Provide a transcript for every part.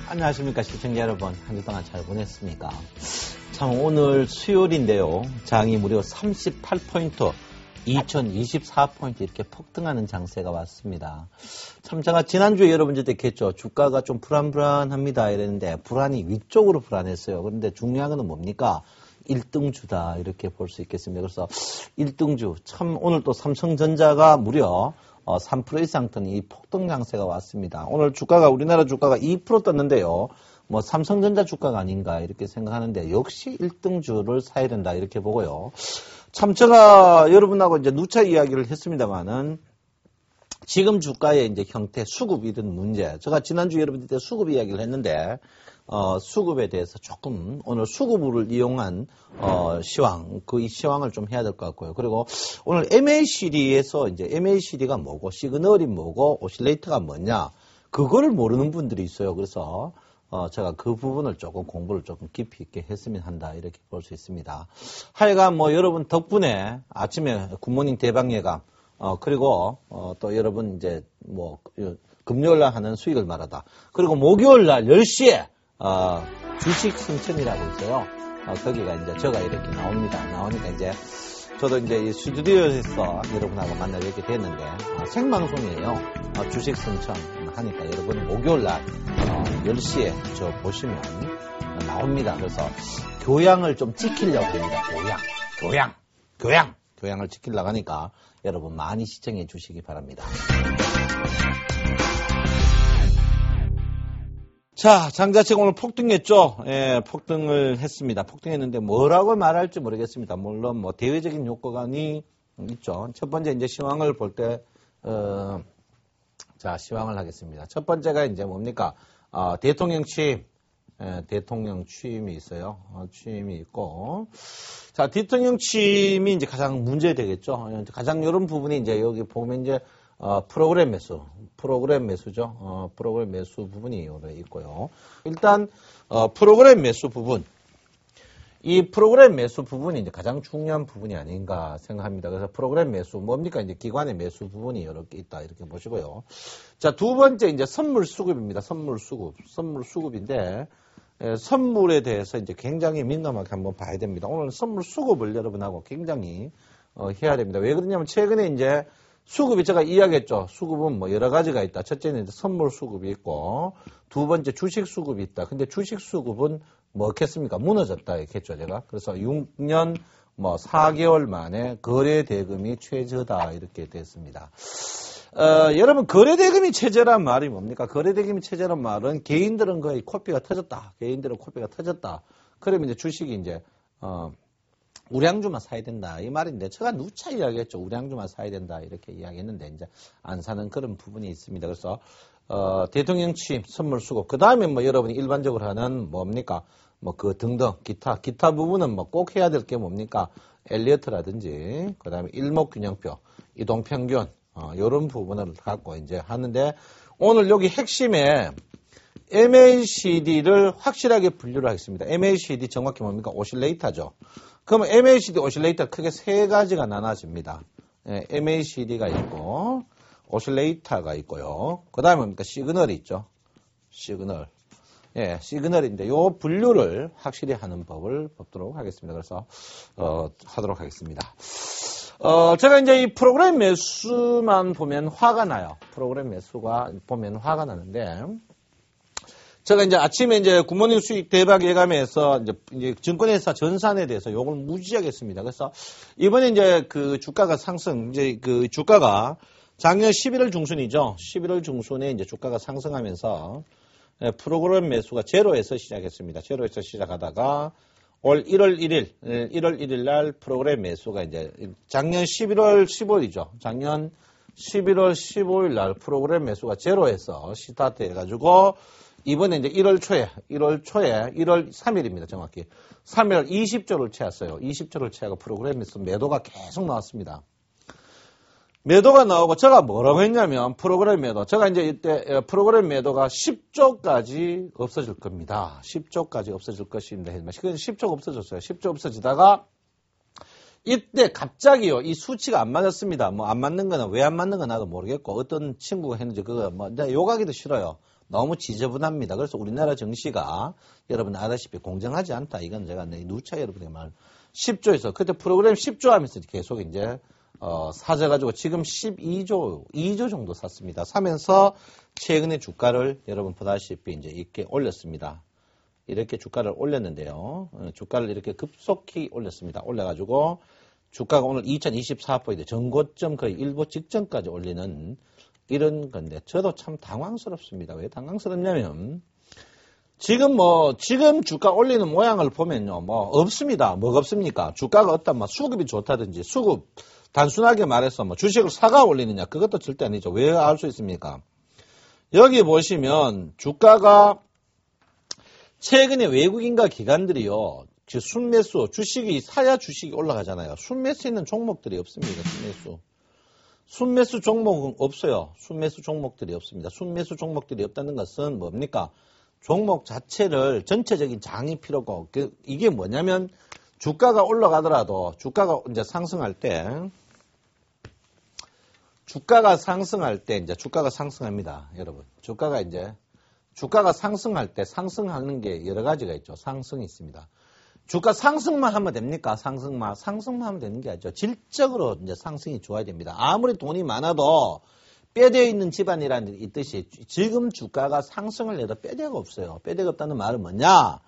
안녕하십니까 시청자 여러분, 한 주 동안 잘 보냈습니까? 참 오늘 수요일인데요, 장이 무려 38포인트 2024포인트 이렇게 폭등하는 장세가 왔습니다. 참 제가 지난주에 여러분들한테 얘기했죠. 주가가 좀 불안합니다 이랬는데 불안이 위쪽으로 불안했어요. 그런데 중요한 건 뭡니까? 1등주다 이렇게 볼 수 있겠습니다. 그래서 1등주 참 오늘 또 삼성전자가 무려 3% 이상 뜬 이 폭등 장세가 왔습니다. 오늘 주가가 우리나라 주가가 2% 떴는데요. 뭐 삼성전자 주가가 아닌가 이렇게 생각하는데 역시 1등주를 사야 된다 이렇게 보고요. 참 제가 여러분하고 이제 누차 이야기를 했습니다만은 지금 주가의 이제 형태 수급 이런 문제. 제가 지난주 여러분들한테 수급 이야기를 했는데 수급에 대해서 조금 오늘 수급을 이용한 시황, 이 시황을 좀 해야 될 것 같고요. 그리고 오늘 MACD에서 이제 MACD가 뭐고 시그널이 뭐고 오실레이터가 뭐냐 그거를 모르는 분들이 있어요. 그래서 제가 그 부분을 조금 공부를 조금 깊이 있게 했으면 한다 이렇게 볼 수 있습니다. 하여간 뭐 여러분 덕분에 아침에 굿모닝 대방예감 그리고 또 여러분 이제 뭐 금요일 날 하는 수익을 말하다. 그리고 목요일 날 10시에 주식 승천이라고 있어요. 거기가 이제 제가 이렇게 나오니까 이제 저도 이제 이 스튜디오에서 여러분하고 만나 뵙게 됐는데 생방송이에요. 주식 승천 하니까 여러분 목요일 날 10시에 저 보시면 나옵니다. 그래서 교양을 좀 지키려고 합니다. 교양을 지키려고 하니까 여러분 많이 시청해 주시기 바랍니다. 자, 장자책 오늘 폭등했죠? 예, 폭등을 했습니다. 폭등했는데 뭐라고 말할지 모르겠습니다. 물론 뭐 대외적인 요건이 있죠. 첫 번째 이제 시황을 볼 때, 자, 시황을 하겠습니다. 첫 번째가 이제 뭡니까? 대통령 취임이 있어요. 취임이 있고. 자, 대통령 취임이 이제 가장 문제되겠죠. 가장 이런 부분이 이제 여기 보면 이제 프로그램 매수죠. 프로그램 매수 부분이 여기 있고요. 일단, 프로그램 매수 부분. 이 프로그램 매수 부분이 이제 가장 중요한 부분이 아닌가 생각합니다. 그래서 프로그램 매수, 뭡니까? 이제 기관의 매수 부분이 여러 개 있다. 이렇게 보시고요. 자, 두 번째 이제 선물 수급입니다. 선물 수급인데, 선물에 대해서 이제 굉장히 민감하게 한번 봐야 됩니다. 오늘 선물 수급을 여러분하고 굉장히 해야 됩니다. 왜 그러냐면 최근에 이제 수급이 제가 이야기했죠. 수급은 뭐 여러 가지가 있다. 첫째는 이제 선물 수급이 있고, 두 번째 주식 수급이 있다. 근데 주식 수급은 뭐겠습니까? 무너졌다. 했죠, 제가. 그래서 6년 뭐 4개월 만에 거래 대금이 최저다. 이렇게 됐습니다. 여러분, 거래 대금이 최저란 말이 뭡니까? 거래 대금이 최저란 말은 개인들은 거의 코피가 터졌다. 그러면 이제 주식이 이제, 우량주만 사야 된다. 이 말인데, 제가 누차 이야기했죠. 우량주만 사야 된다. 이렇게 이야기했는데, 이제 안 사는 그런 부분이 있습니다. 그래서, 대통령 취임, 선물 수급. 그 다음에 뭐 여러분이 일반적으로 하는 뭡니까? 뭐 그 등등, 기타 부분은 뭐 꼭 해야 될 게 뭡니까? 엘리어트라든지, 그 다음에 일목균형표, 이동평균, 요런 부분을 갖고 이제 하는데, 오늘 여기 핵심에 MACD를 확실하게 분류를 하겠습니다. MACD 정확히 뭡니까? 오실레이터죠. 그러면 MACD 오실레이터 크게 세 가지가 나눠집니다. 예, MACD가 있고, 오실레이터가 있고요. 그 다음에 뭡니까? 시그널이 있죠. 시그널. 예, 시그널인데, 요 분류를 확실히 하는 법을 뽑도록 하겠습니다. 그래서, 하도록 하겠습니다. 제가 이제 이 프로그램 매수만 보면 화가 나요. 프로그램 매수가 보면 화가 나는데, 제가 이제 아침에 이제 굿모닝 수익 대박 예감에서 이제 증권회사 전산에 대해서 욕을 무지하게 했습니다. 그래서 이번에 이제 그 주가가 상승, 이제 그 주가가 작년 11월 중순이죠. 11월 중순에 이제 주가가 상승하면서 프로그램 매수가 제로에서 시작했습니다. 제로에서 시작하다가 올 1월 1일 날 프로그램 매수가 이제 작년 11월 15일이죠. 작년 11월 15일 날 프로그램 매수가 제로에서 스타트 해가지고 이번에 이제 1월 3일입니다. 정확히. 3일 20조를 채웠어요. 20조를 채하고 프로그램에서 매도가 계속 나왔습니다. 매도가 나오고 제가 뭐라고 했냐면 프로그램 매도. 제가 이제 이때 프로그램 매도가 10조까지 없어질 겁니다. 10조까지 없어질 것입니다. 그건 10조가 없어졌어요. 10조 없어지다가 이때 갑자기요, 이 수치가 안 맞았습니다. 뭐 안 맞는 거는 왜 안 맞는 건 나도 모르겠고 어떤 친구가 했는지 그거 뭐 내가 욕하기도 싫어요. 너무 지저분합니다. 그래서 우리나라 증시가 여러분 아다시피 공정하지 않다. 이건 제가 누차 여러분의 말 10조에서 그때 프로그램 10조 하면서 계속 이제 사져가지고 지금 2조 정도 샀습니다. 사면서 최근에 주가를 여러분 보다시피 이제 이렇게 올렸습니다. 이렇게 주가를 올렸는데요. 주가를 이렇게 급속히 올렸습니다. 올려가지고 주가가 오늘 2024포인트 전고점 거의 일보 직전까지 올리는 이런 건데 저도 참 당황스럽습니다. 왜 당황스럽냐면 지금 주가 올리는 모양을 보면요. 없습니다. 뭐가 없습니까? 주가가 어떤 수급이 좋다든지 수급 단순하게 말해서 주식을 사가 올리느냐 그것도 절대 아니죠. 왜 알 수 있습니까? 여기 보시면 주가가 최근에 외국인과 기관들이요. 순매수 주식이 사야 주식이 올라가잖아요. 순매수 있는 종목들이 없습니다. 순매수 종목은 없어요. 순매수 종목들이 없습니다. 순매수 종목들이 없다는 것은 뭡니까? 종목 자체를 전체적인 장이 필요고 이게 뭐냐면 주가가 올라가더라도 주가가 이제 상승할 때 이제 주가가 상승합니다. 여러분. 주가가 상승할 때 상승하는 게 여러 가지가 있죠. 상승이 있습니다. 주가 상승만 하면 됩니까? 상승만 하면 되는 게 아니죠. 질적으로 이제 상승이 좋아야 됩니다. 아무리 돈이 많아도 뼈대어 있는 집안이라는 게 있듯이 지금 주가가 상승을 해도 뼈대가 없어요. 뼈대가 없다는 말은 뭐냐?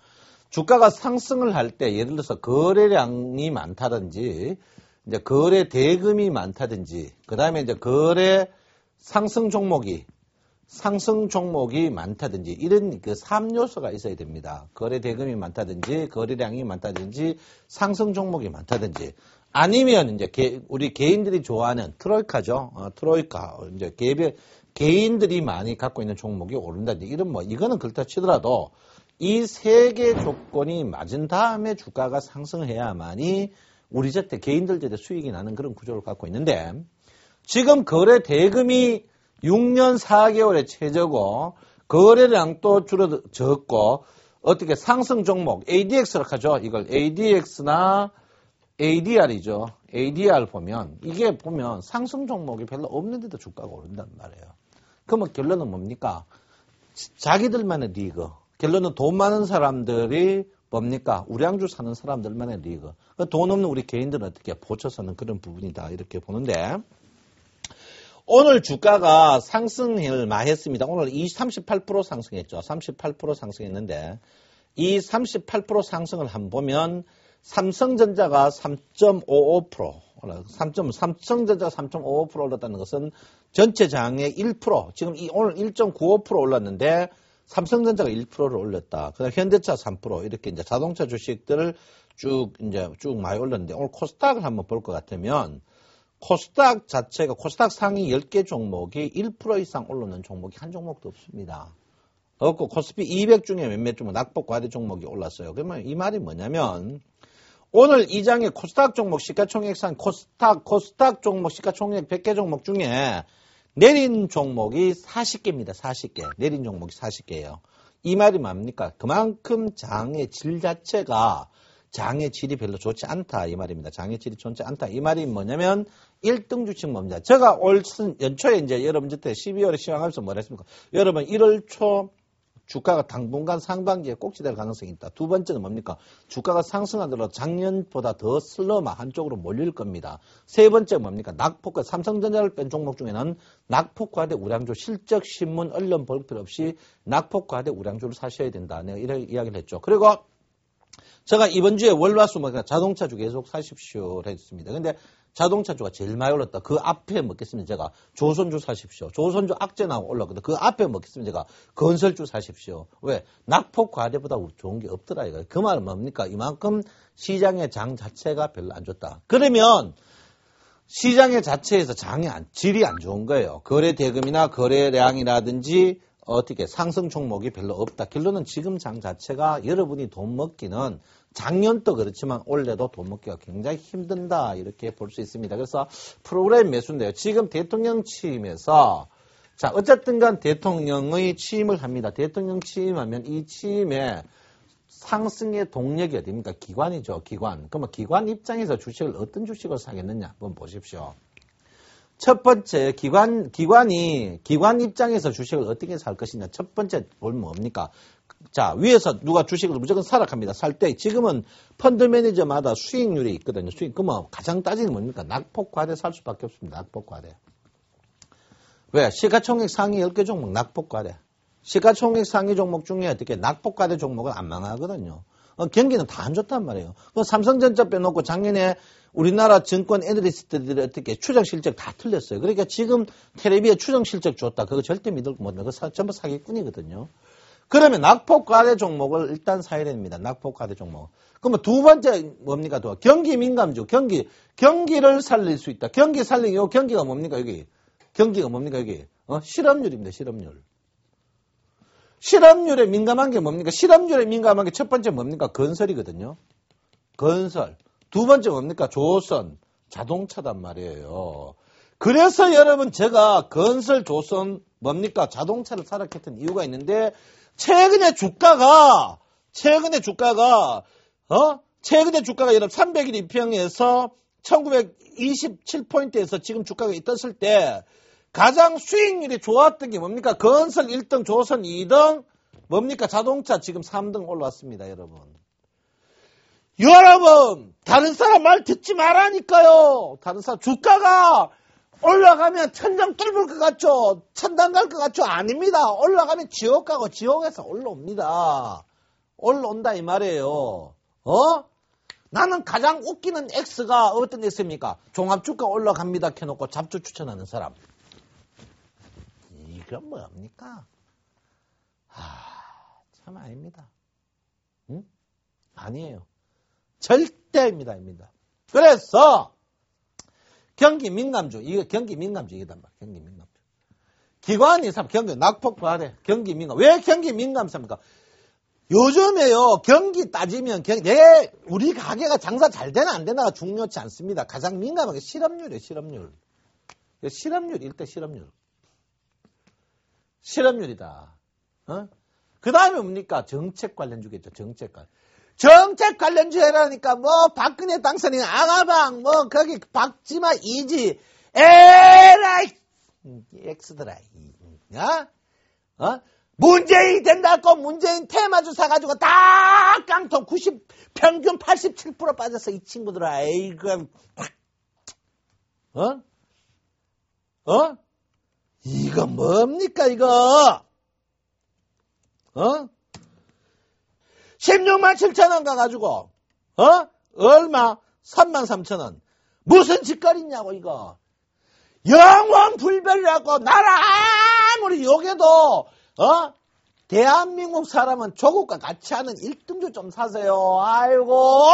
주가가 상승을 할 때 예를 들어서 거래량이 많다든지 이제 거래 대금이 많다든지 그다음에 이제 거래 상승 종목이 많다든지 이런 그 3요소가 있어야 됩니다. 거래 대금이 많다든지 거래량이 많다든지 상승 종목이 많다든지 아니면 이제 우리 개인들이 좋아하는 트로이카죠. 트로이카 이제 개인들이 많이 갖고 있는 종목이 오른다든지 이런 이거는 그렇다 치더라도 이 세 개 조건이 맞은 다음에 주가가 상승해야만이 우리 저때 개인들 저때 수익이 나는 그런 구조를 갖고 있는데 지금 거래 대금이 6년 4개월의 최저고 거래량도 적고 어떻게 상승 종목 ADX로 하죠. 이걸 ADX나 ADR이죠. ADR 보면 이게 보면 상승 종목이 별로 없는데도 주가가 오른단 말이에요. 그러면 결론은 뭡니까? 자기들만의 리그. 결론은 돈 많은 사람들이 뭡니까? 우량주 사는 사람들만의 리그. 돈 없는 우리 개인들은 어떻게 보쳐서는 그런 부분이다. 이렇게 보는데 오늘 주가가 상승을 많이 했습니다. 오늘 38% 상승했죠. 38% 상승했는데 이 38% 상승을 한번 보면 삼성전자가 3.55% 삼성전자가 3.55% 올랐다는 것은 전체 장의 1% 지금 오늘 1.95% 올랐는데 삼성전자가 1%를 올렸다. 그다음 현대차 3% 이렇게 이제 자동차 주식들을 쭉 많이 올렸는데 오늘 코스닥을 한번 볼 것 같으면 코스닥 자체가 코스닥 상위 10개 종목이 1% 이상 오르는 종목이 한 종목도 없습니다. 없고 코스피 200 중에 몇몇 종목 낙폭 과대 종목이 올랐어요. 그러면 이 말이 뭐냐면 오늘 이 장의 코스닥 종목 시가총액상 코스닥 종목 시가총액 100개 종목 중에 내린 종목이 40개입니다. 40개. 내린 종목이 40개예요. 이 말이 뭡니까? 그만큼 장의 질 자체가 장의 질이 별로 좋지 않다. 이 말입니다. 장의 질이 좋지 않다. 이 말이 뭐냐면 1등 주식 뭡니다. 제가 올 연초에 이제 여러분 그때 12월에 시황하면서 뭐라 했습니까? 여러분 1월 초 주가가 당분간 상반기에 꼭지될 가능성이 있다. 두 번째는 뭡니까? 주가가 상승하더라도 작년보다 더 슬럼화 한쪽으로 몰릴 겁니다. 세 번째 뭡니까? 낙폭과 삼성전자를 뺀 종목 중에는 낙폭과대 우량주 실적 신문 언론 볼 필요 없이 낙폭과대 우량주를 사셔야 된다. 내가 이런 이야기를 했죠. 그리고 제가 이번 주에 월화수 자동차주 계속 사십시오를 했습니다. 근데 자동차주가 제일 많이 올랐다. 그 앞에 먹겠습니다. 제가 조선주 사십시오. 조선주 악재 나오고 올랐거든. 그 앞에 먹겠습니다. 제가 건설주 사십시오. 왜? 낙폭 과대보다 좋은 게 없더라. 이거. 그 말은 뭡니까? 이만큼 시장의 장 자체가 별로 안 좋다. 그러면 시장의 자체에서 질이 안 좋은 거예요. 거래 대금이나 거래량이라든지 어떻게 상승 종목이 별로 없다. 결론은 지금 장 자체가 여러분이 돈 먹기는 작년도 그렇지만 올해도 돈 먹기가 굉장히 힘든다. 이렇게 볼 수 있습니다. 그래서 프로그램 매수인데요. 지금 대통령 취임에서 자 어쨌든 간 대통령의 취임을 합니다. 대통령 취임하면 이 취임에 상승의 동력이 어디입니까? 기관이죠. 기관. 그러면 기관 입장에서 주식을 어떤 주식을 사겠느냐 한번 보십시오. 첫 번째, 기관 입장에서 주식을 어떻게 살 것이냐. 첫 번째 보면 뭡니까? 자, 위에서 누가 주식을 무조건 사라 합니다. 살 때, 지금은 펀드 매니저마다 수익률이 있거든요. 그러면 가장 따지는 뭡니까? 낙폭과대 살 수밖에 없습니다. 낙폭과대. 왜? 시가총액 상위 10개 종목 낙폭과대. 시가총액 상위 종목 중에 어떻게 낙폭과대 종목은 안 망하거든요. 경기는 다 안 좋단 말이에요. 삼성전자 빼놓고 작년에 우리나라 증권 애널리스트들이 어떻게 추정 실적 다 틀렸어요. 그러니까 지금 텔레비에 추정 실적 줬다. 그거 절대 믿을 못 믿어. 그거 전부 사기꾼이거든요. 그러면 낙폭과대 종목을 일단 사야 됩니다. 낙폭과대 종목. 그러면 두 번째 뭡니까? 또 경기 민감주. 경기를 살릴 수 있다. 경기 살리기. 요 경기가 뭡니까? 여기. 경기가 뭡니까? 여기. 실업률입니다. 실업률. 실업률에 민감한 게 뭡니까? 실업률에 민감한 게 첫 번째 뭡니까? 건설이거든요. 건설. 두 번째 뭡니까? 조선, 자동차단 말이에요. 그래서 여러분 제가 건설, 조선, 뭡니까? 자동차를 사락했던 이유가 있는데 최근에 주가가 여러분 300일 이평에서 1927포인트에서 지금 주가가 떴을 때 가장 수익률이 좋았던 게 뭡니까? 건설 1등, 조선 2등, 뭡니까? 자동차 지금 3등 올라왔습니다, 여러분. 여러분, 다른 사람 말 듣지 말라니까요. 다른 사람, 주가가 올라가면 천장 뚫을 것 같죠? 천당 갈 것 같죠? 아닙니다. 올라가면 지옥 가고 지옥에서 올라옵니다. 올라온다 이 말이에요. 나는 가장 웃기는 X가 어떤 X입니까? 종합주가 올라갑니다 켜놓고 잡주 추천하는 사람. 이건 뭡니까? 참 아닙니다. 응? 아니에요. 절대입니다. 그래서 경기 민감주, 이게 경기 민감주이단 말이에요. 경기 민감주. 기관이 경기 낙폭과대, 경기 민감. 왜 경기 민감합니까? 요즘에요, 경기 따지면 우리 가게가 장사 잘 되나 안 되나가 중요치 않습니다. 가장 민감한 게 실업률이에요. 실업률. 실업률, 일대 실업률. 실업률이다. 그 다음에 뭡니까? 정책 관련주겠죠. 정책 관련주 해라니까, 박근혜 당선인 아가방, 거기 박지마 이지, 에라이, 엑스더라, 문재인 된다고 문재인 테마주 사가지고 다 깡통 평균 87% 빠졌어, 이 친구들아, 에이그, 이거 뭡니까, 이거? 16만 7천 원 가가지고, 얼마? 3만 3천 원. 무슨 짓거리냐고, 이거. 영원 불멸이라고, 나라 아무리 욕해도, 대한민국 사람은 조국과 같이 하는 1등주 좀 사세요. 아이고!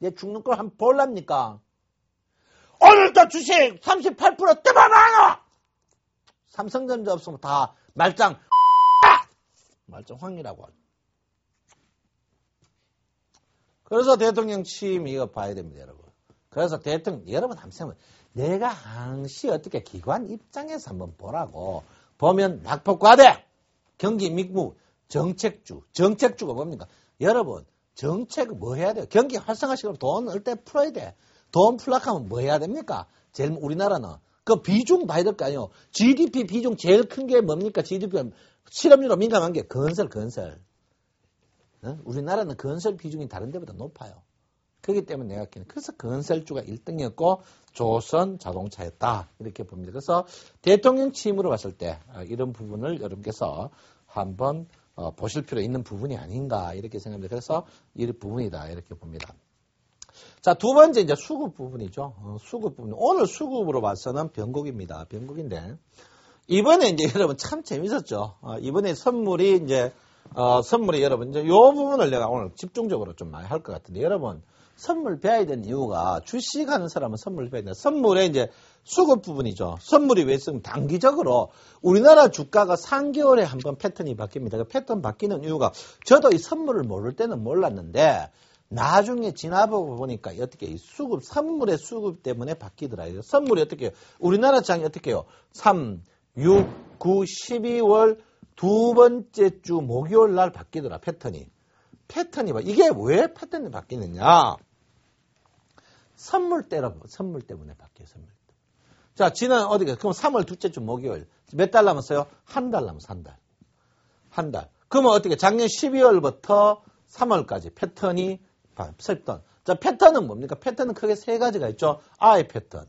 얘 죽는 걸 한번 볼랍니까? 오늘도 주식 38% 뜯어놔요! 삼성전자 없으면 다 말짱 황이라고 하죠. 그래서 대통령 취임 이거 봐야 됩니다, 여러분. 그래서 여러분 한번 내가 항시 어떻게 기관 입장에서 한번 보라고. 보면 낙폭과대, 경기 민감, 정책주가 뭡니까? 여러분, 정책은 뭐 해야 돼요? 경기 활성화시키려면 돈을 때 풀어야 돼. 돈 풀락하면 뭐 해야 됩니까? 제일 우리나라는 그 비중 봐야 될 거 아니에요. GDP 비중 제일 큰 게 뭡니까? GDP 실업률로 민감한 게 건설. 우리나라는 건설 비중이 다른 데보다 높아요. 그렇기 때문에 내가 그래서 건설주가 1등이었고 조선 자동차였다. 이렇게 봅니다. 그래서 대통령 취임으로 봤을 때 이런 부분을 여러분께서 한번 보실 필요 있는 부분이 아닌가 이렇게 생각합니다. 그래서 이 부분이다 이렇게 봅니다. 자, 두 번째 이제 수급 부분이죠. 수급 부분. 오늘 수급으로 봐서는 변곡입니다. 변곡인데 이번에 이제 여러분 참 재밌었죠. 이번에 선물이 여러분 이제 요 부분을 내가 오늘 집중적으로 좀 많이 할 것 같은데 여러분 선물 배워야 되는 이유가 주식하는 사람은 선물 배워야 된다. 선물의 이제 수급 부분이죠. 선물이 왜 쓰면 단기적으로 우리나라 주가가 3개월에 한 번 패턴이 바뀝니다. 그 패턴 바뀌는 이유가 저도 이 선물을 모를 때는 몰랐는데 나중에 지나보고 보니까 어떻게 이 수급, 선물의 수급 때문에 바뀌더라고요. 선물이 어떻게 해요? 우리나라 장이 어떻게 해요? 3, 6, 9, 12월 두 번째 주 목요일 날 바뀌더라, 패턴이. 이게 왜 패턴이 바뀌느냐? 선물 때문에 바뀌어요. 선물. 자, 지난 어디가? 그럼 3월 둘째 주 목요일. 몇 달 남았어요? 한 달 남았어, 한 달. 한 달. 그러면 어떻게? 작년 12월부터 3월까지 패턴이 패턴. 자, 패턴은 뭡니까? 패턴은 크게 세 가지가 있죠. I 패턴.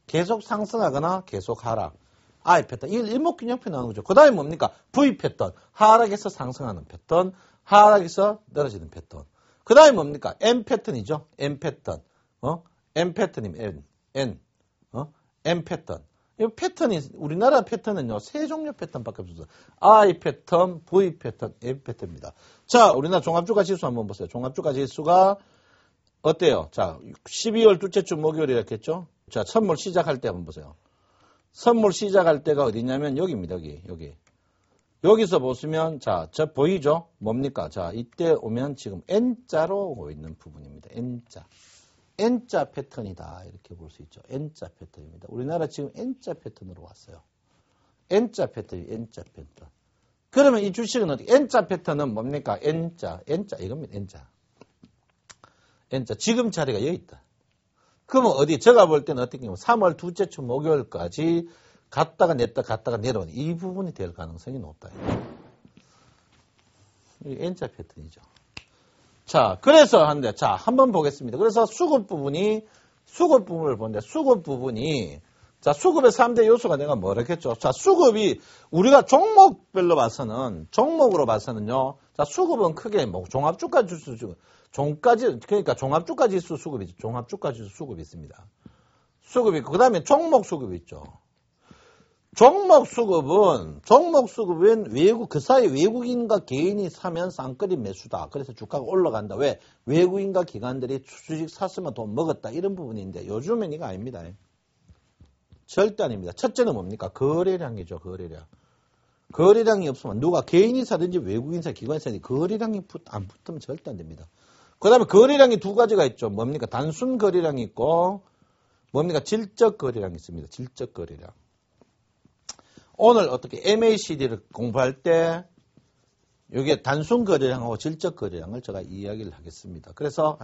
계속 상승하거나 계속 하락. I 패턴. 이게 일목균형표 나오는 거죠. 그 다음에 뭡니까? V 패턴. 하락에서 상승하는 패턴. 하락에서 떨어지는 패턴. 그 다음에 뭡니까? M 패턴이죠. M 패턴. M 패턴이면 N. M 패턴. 이 패턴이, 우리나라 패턴은요, 세 종류 패턴밖에 없어요. I 패턴, V 패턴, M 패턴입니다. 자, 우리나라 종합주가 지수 한번 보세요. 종합주가 지수가 어때요? 자, 12월 둘째 주 목요일이라 했겠죠? 자, 선물 시작할 때 한번 보세요. 선물 시작할 때가 어디냐면 여기입니다, 여기. 여기서 보시면, 자, 저 보이죠? 뭡니까? 자, 이때 오면 지금 N자로 오고 있는 부분입니다. N자. N자 패턴이다. 이렇게 볼 수 있죠. N자 패턴입니다. 우리나라 지금 N자 패턴으로 왔어요. N자 패턴이 N자 패턴. 그러면 이 주식은 어떻게? N자 패턴은 뭡니까? N자 이겁니다. N자. 지금 자리가 여기 있다. 그러면 어디? 제가 볼 때는 어떻게 보면 3월 둘째 주 목요일까지 갔다가 내려오는 이 부분이 될 가능성이 높다. 이게 N자 패턴이죠. 자, 그래서 한번 보겠습니다. 그래서 수급 부분을 보는데, 수급의 3대 요소가 내가 뭐라 했겠죠? 자, 수급이, 우리가 종목으로 봐서는요, 자, 수급은 크게 종합주가 지수, 그러니까 종합주가 지수 수급이죠. 종합주가 지수 수급이 있습니다. 수급이 있고, 그 다음에 종목 수급이 있죠. 종목 수급은 그 사이 외국인과 개인이 사면 쌍끌이 매수다. 그래서 주가가 올라간다. 왜? 외국인과 기관들이 주식 샀으면 돈 먹었다. 이런 부분인데 요즘엔 이거 아닙니다. 절대 아닙니다. 첫째는 뭡니까? 거래량이죠. 거래량이 없으면 누가 개인이 사든지 외국인 사, 기관이 사든지 거래량이 안 붙으면 절대 안 됩니다. 그 다음에 거래량이 두 가지가 있죠. 뭡니까? 단순 거래량이 있고 뭡니까? 질적 거래량이 있습니다. 질적 거래량. 오늘 어떻게 MACD를 공부할 때 이게 단순 거래량하고 질적 거래량을 제가 이야기를 하겠습니다. 그래서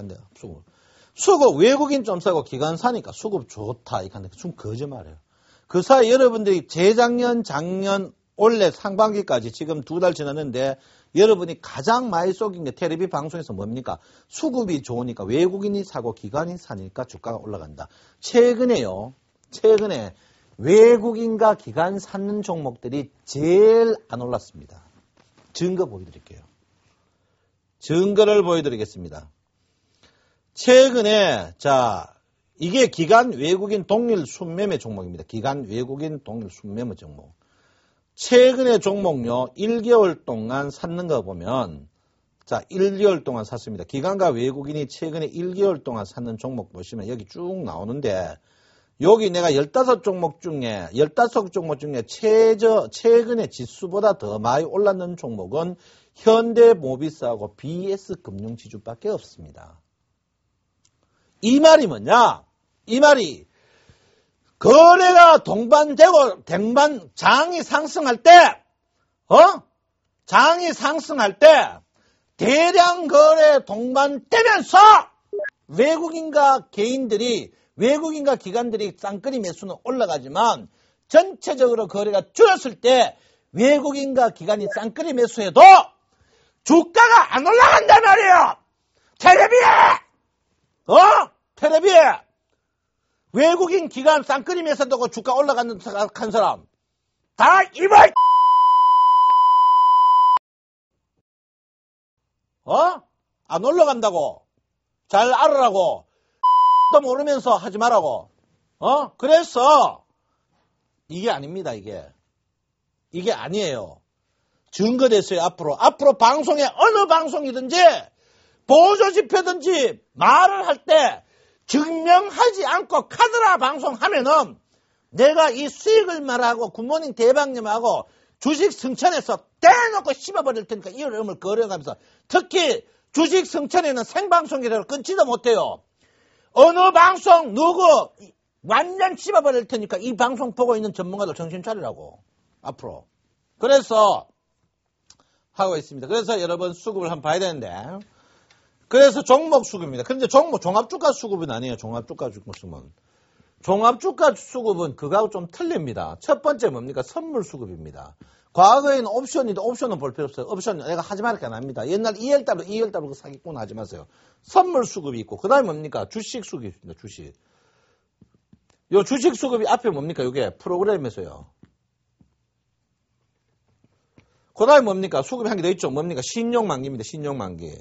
수급 외국인 좀 사고 기관 사니까 수급 좋다. 이거 좀 거짓말이에요. 그 사이 여러분들이 재작년, 작년, 올해 상반기까지 지금 2달 지났는데 여러분이 가장 많이 쏘긴 게 텔레비 방송에서 뭡니까? 수급이 좋으니까 외국인이 사고 기관이 사니까 주가가 올라간다. 최근에 외국인과 기관 사는 종목들이 제일 안 올랐습니다. 증거 보여드릴게요. 증거를 보여드리겠습니다. 최근에 이게 기관 외국인 동일 순매매 종목입니다. 기관 외국인 동일 순매매 종목. 최근에 종목요 1개월 동안 샀는 거 보면 1개월 동안 샀습니다. 기관과 외국인이 최근에 1개월 동안 샀는 종목 보시면 여기 쭉 나오는데 여기 내가 15종목 중에 최근에 지수보다 더 많이 올랐는 종목은 현대모비스하고 BS금융지주밖에 없습니다. 이 말이 뭐냐? 이 말이 거래가 동반되고 장이 상승할 때 대량 거래 동반되면서 외국인과 기관들이 쌍끌이 매수는 올라가지만 전체적으로 거래가 줄었을 때 외국인과 기관이 쌍끌이 매수해도 주가가 안 올라간단 말이에요. 텔레비에 외국인 기관 쌍끌이 매수한다고 주가 올라가는 한 사람 다 이발 안 올라간다고 잘 알으라고 또 모르면서 하지 말라고. 그래서 이게 아닙니다. 이게 아니에요. 증거됐어요. 앞으로 방송에 어느 방송이든지 보조지표든지 말을 할 때 증명하지 않고 카드라 방송하면은 내가 이 수익을 말하고 굿모닝 대박님하고 주식 승천해서 떼놓고 씹어버릴 테니까 이 어려움을 거려가면서 특히 주식 승천에는 생방송이라도 끊지도 못해요. 어느 방송 누구 완전 씹어버릴 테니까 이 방송 보고 있는 전문가들 정신 차리라고 앞으로. 그래서 하고 있습니다. 그래서 여러분 수급을 한번 봐야 되는데 그래서 종목 수급입니다. 그런데 종합주가 수급은 아니에요. 종합주가 수급은. 종합주가 수급은 그거하고 좀 틀립니다. 첫 번째 뭡니까? 선물 수급입니다. 과거에는 옵션은 볼 필요 없어요. 옵션 내가 하지 말게 안 합니다. 옛날 2월달로 사기꾼 하지 마세요. 선물 수급이 있고, 그 다음에 뭡니까? 주식 수급이 있습니다. 주식. 요 주식 수급이 앞에 뭡니까? 요게 프로그램에서요. 그 다음에 뭡니까? 수급이 한 개 더 있죠. 뭡니까? 신용만기입니다. 신용만기.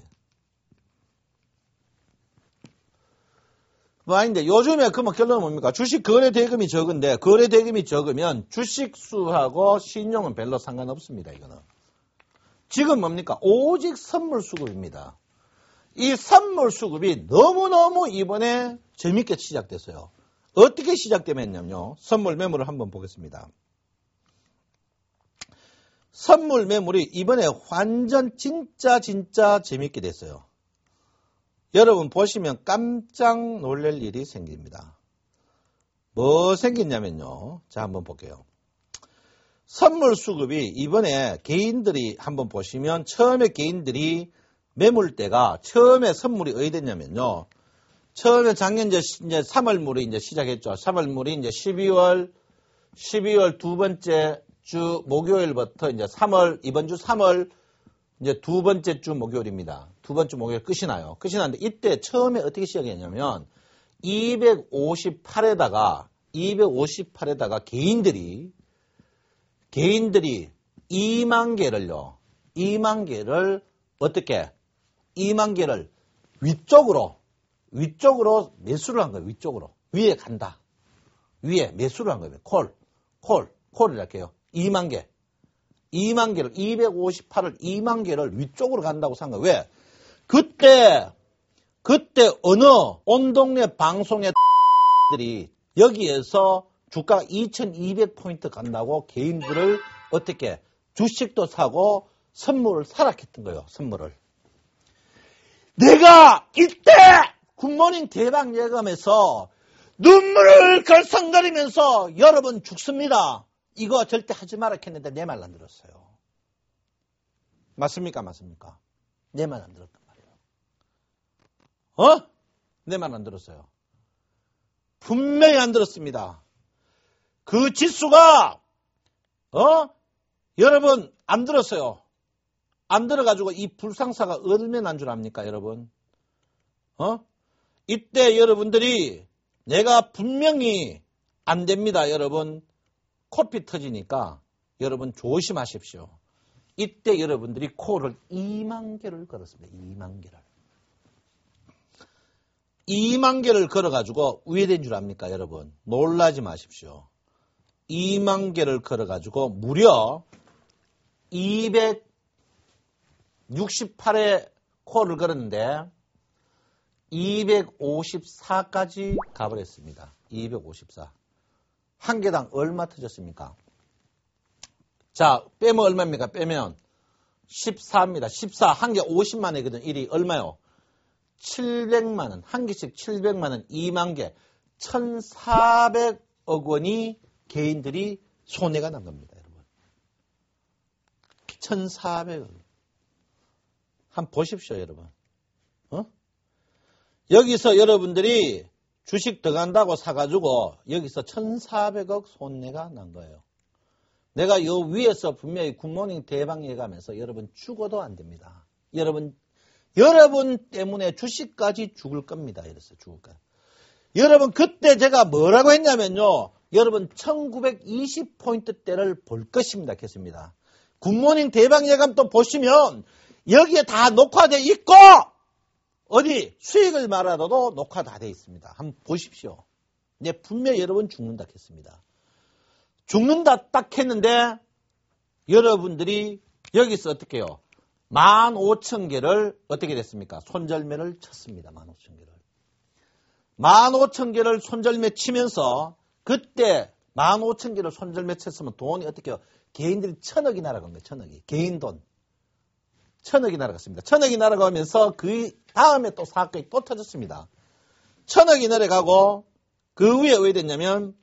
뭐 아닌데, 요즘에 그뭐 결론은 뭡니까? 주식 거래 대금이 적은데, 거래 대금이 적으면 주식 수하고 신용은 별로 상관없습니다. 이거는. 지금 뭡니까? 오직 선물 수급입니다. 이 선물 수급이 너무너무 이번에 재밌게 시작됐어요. 어떻게 시작되면요? 선물 매물을 한번 보겠습니다. 선물 매물이 이번에 완전 진짜 재밌게 됐어요. 여러분 보시면 깜짝 놀랄 일이 생깁니다. 뭐 생겼냐면요. 자, 한번 볼게요. 선물 수급이 이번에 개인들이 한번 보시면 처음에 개인들이 매물대가 처음에 선물이 어디 됐냐면요. 처음에 작년 이제 3월물이 이제 시작했죠. 3월물이 이제 12월 두 번째 주 목요일부터 이제 이번 주 3월 이제 두 번째 주 목요일입니다. 두 번째 목요일 끝이 나요. 끝이 나는데 이때 처음에 어떻게 시작했냐면 258에다가 개인들이 2만 개를 어떻게 2만 개를 위쪽으로 매수를 한 거예요. 위쪽으로. 위에 간다. 위에 매수를 한 거예요. 콜을 할게요. 2만 개를 258을 2만 개를 위쪽으로 간다고 생각해요. 왜? 그때 어느 온 동네 방송의 들이 여기에서 주가가 2200포인트 간다고 개인들을 어떻게 주식도 사고 선물을 사락했던 거예요. 선물을. 내가 이때 굿모닝 대박 예감에서 눈물을 걸썽거리면서 여러분 죽습니다. 이거 절대 하지 마라 했는데 내 말 안 들었어요. 맞습니까? 내 말 안 들었단 말이에요. 내 말 안 들었어요. 분명히 안 들었습니다. 그 지수가 여러분 안 들었어요. 안 들어가지고 이 불상사가 얼마나 난 줄 압니까, 여러분? 이때 여러분들이 내가 분명히 안 됩니다, 여러분. 코피 터지니까 여러분 조심하십시오. 이때 여러분들이 코를 2만 개를 걸었습니다. 2만 개를 걸어가지고 왜 된 줄 압니까, 여러분? 놀라지 마십시오. 2만 개를 걸어가지고 무려 268에 코를 걸었는데 254까지 가버렸습니다. 254. 한 개당 얼마 터졌습니까? 자, 빼면 얼마입니까? 빼면 14입니다. 14. 한 개 50만 원이거든. 1이 얼마요? 700만 원. 한 개씩 700만 원. 2만 개. 1,400억 원이 개인들이 손해가 난 겁니다, 여러분. 1,400억. 한번 보십시오, 여러분. 여기서 여러분들이 주식 들어간다고 사가지고 여기서 1,400억 손해가 난 거예요. 내가 요 위에서 분명히 굿모닝 대박 예감해서 여러분 죽어도 안 됩니다. 여러분 때문에 주식까지 죽을 겁니다. 이랬어요. 죽을 거예요. 여러분 그때 제가 뭐라고 했냐면요. 여러분 1920포인트대를 볼 것입니다. 했습니다. 굿모닝 대박 예감 또 보시면 여기에 다 녹화되어 있고 어디 수익을 말하더라도 녹화 다 되어 있습니다. 한번 보십시오. 네, 분명히 여러분 죽는다 했습니다. 죽는다 딱 했는데 여러분들이 여기서 어떻게 해요? 15,000개를 어떻게 됐습니까? 손절매를 쳤습니다. 15,000개를. 15,000개를 손절매 치면서 그때 15,000개를 손절매 쳤으면 돈이 어떻게 해요? 개인들이 1,000억이 날아간 거예요. 1,000억이. 개인 돈. 1,000억이 날아갔습니다. 1,000억이 날아가면서 그 다음에 또 사건이 또 터졌습니다. 1,000억이 날아가고 그 위에 왜 됐냐면